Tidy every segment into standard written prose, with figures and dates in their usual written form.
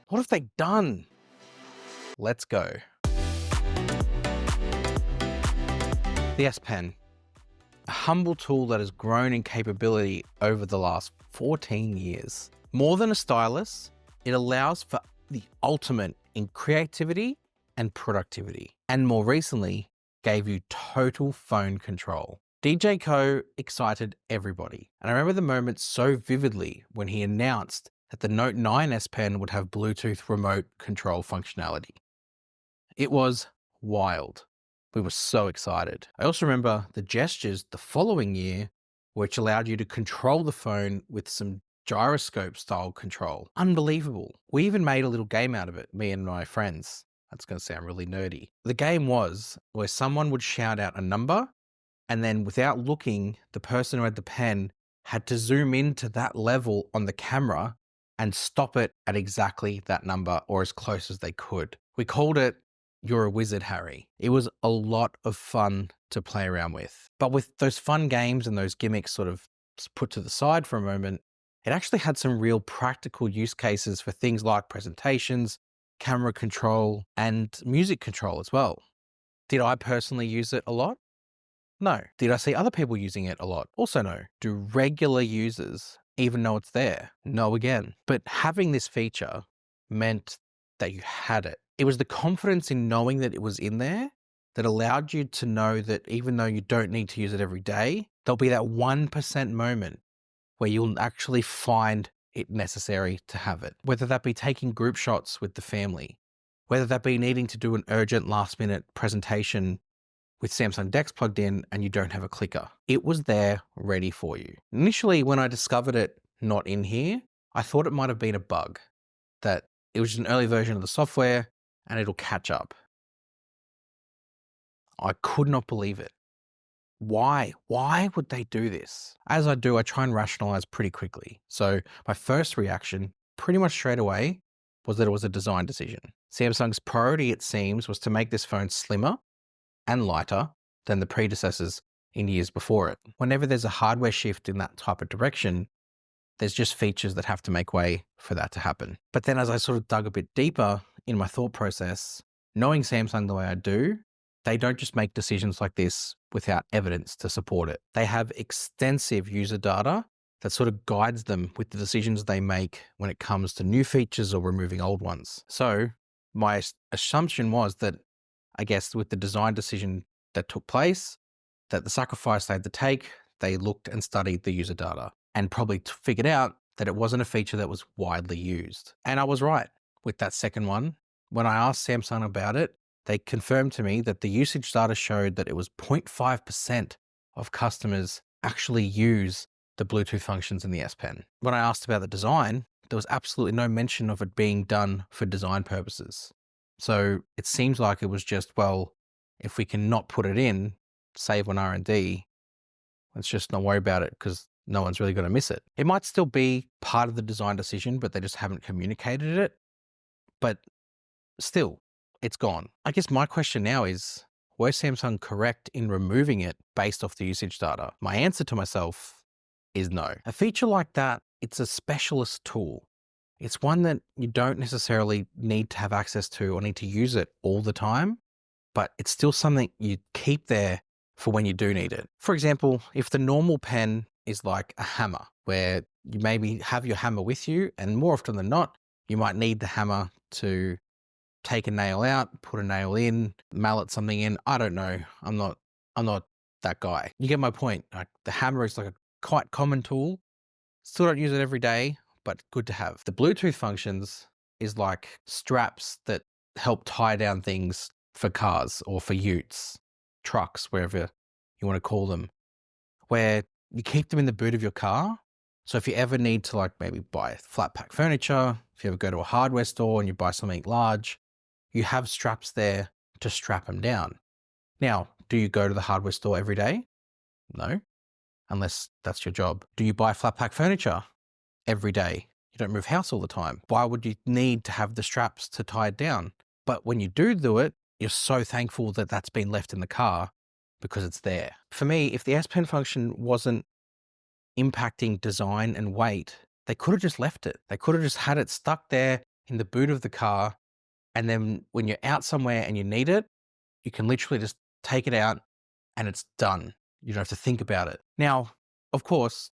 What have they done? Let's go. The S Pen, a humble tool that has grown in capability over the last 14 years. More than a stylus, it allows for the ultimate in creativity and productivity. And more recently, gave you total phone control. DJ Co excited everybody. And I remember the moment so vividly when he announced that the Note 9 S Pen would have Bluetooth remote control functionality. It was wild. We were so excited. I also remember the gestures the following year, which allowed you to control the phone with some gyroscope style control. Unbelievable. We even made a little game out of it, me and my friends. That's going to sound really nerdy. The game was where someone would shout out a number, and then without looking, the person who had the pen had to zoom into that level on the camera and stop it at exactly that number or as close as they could. We called it You're a Wizard, Harry. It was a lot of fun to play around with. But with those fun games and those gimmicks sort of put to the side for a moment, it actually had some real practical use cases for things like presentations, camera control, and music control as well. Did I personally use it a lot? No. Did I see other people using it a lot? Also no. Do regular users even know it's there? No again. But having this feature meant that you had it. It was the confidence in knowing that it was in there that allowed you to know that even though you don't need to use it every day, there'll be that 1% moment where you'll actually find it necessary to have it. Whether that be taking group shots with the family, whether that be needing to do an urgent last minute presentation with Samsung DeX plugged in and you don't have a clicker. It was there ready for you. Initially, when I discovered it not in here, I thought it might have been a bug, that it was just an early version of the software and it'll catch up. I could not believe it. Why? Why would they do this? As I do, I try and rationalize pretty quickly. So my first reaction, pretty much straight away, was that it was a design decision. Samsung's priority, it seems, was to make this phone slimmer and lighter than the predecessors in years before it. Whenever there's a hardware shift in that type of direction, there's just features that have to make way for that to happen. But then as I sort of dug a bit deeper in my thought process, knowing Samsung the way I do, they don't just make decisions like this without evidence to support it. They have extensive user data that sort of guides them with the decisions they make when it comes to new features or removing old ones. So my assumption was that, I guess, with the design decision that took place, that the sacrifice they had to take, they looked and studied the user data and probably figured out that it wasn't a feature that was widely used. And I was right with that second one. When I asked Samsung about it, they confirmed to me that the usage data showed that it was 0.5% of customers actually use the Bluetooth functions in the S Pen. When I asked about the design, there was absolutely no mention of it being done for design purposes. So it seems like it was just, well, if we can not put it in, save on R&D, let's just not worry about it because no one's really going to miss it. It might still be part of the design decision, but they just haven't communicated it. But still, it's gone. I guess my question now is, were Samsung correct in removing it based off the usage data? My answer to myself is no. A feature like that, it's a specialist tool. It's one that you don't necessarily need to have access to or need to use it all the time, but it's still something you keep there for when you do need it. For example, if the normal pen is like a hammer, where you maybe have your hammer with you, and more often than not, you might need the hammer to take a nail out, put a nail in, mallet something in. I don't know. I'm not that guy. You get my point. Like, the hammer is like a quite common tool. Still don't use it every day, but good to have. The Bluetooth functions is like straps that help tie down things for cars or for utes, trucks, wherever you want to call them, where you keep them in the boot of your car. So if you ever need to, like, maybe buy flat pack furniture, if you ever go to a hardware store and you buy something large, you have straps there to strap them down. Now, do you go to the hardware store every day? No, unless that's your job. Do you buy flat pack furniture every day? You don't move house all the time. Why would you need to have the straps to tie it down? But when you do it, you're so thankful that that's been left in the car because it's there. For me, if the S Pen function wasn't impacting design and weight, they could have just left it. They could have just had it stuck there in the boot of the car. And then when you're out somewhere and you need it, you can literally just take it out and it's done. You don't have to think about it. Now, of course,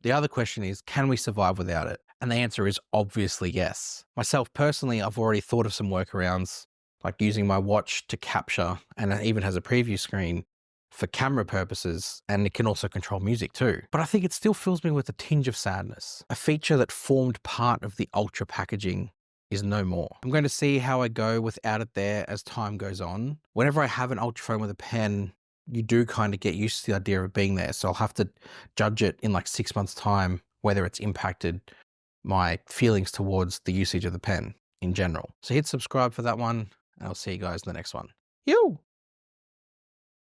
the other question is, can we survive without it? And the answer is obviously yes. Myself personally, I've already thought of some workarounds, like using my watch to capture, and it even has a preview screen for camera purposes, and it can also control music too. But I think it still fills me with a tinge of sadness. A feature that formed part of the Ultra packaging is no more. I'm going to see how I go without it there as time goes on. Whenever I have an Ultra phone with a pen, you do kind of get used to the idea of being there. So I'll have to judge it in like 6 months' time, whether it's impacted my feelings towards the usage of the pen in general. So hit subscribe for that one, and I'll see you guys in the next one. Yo!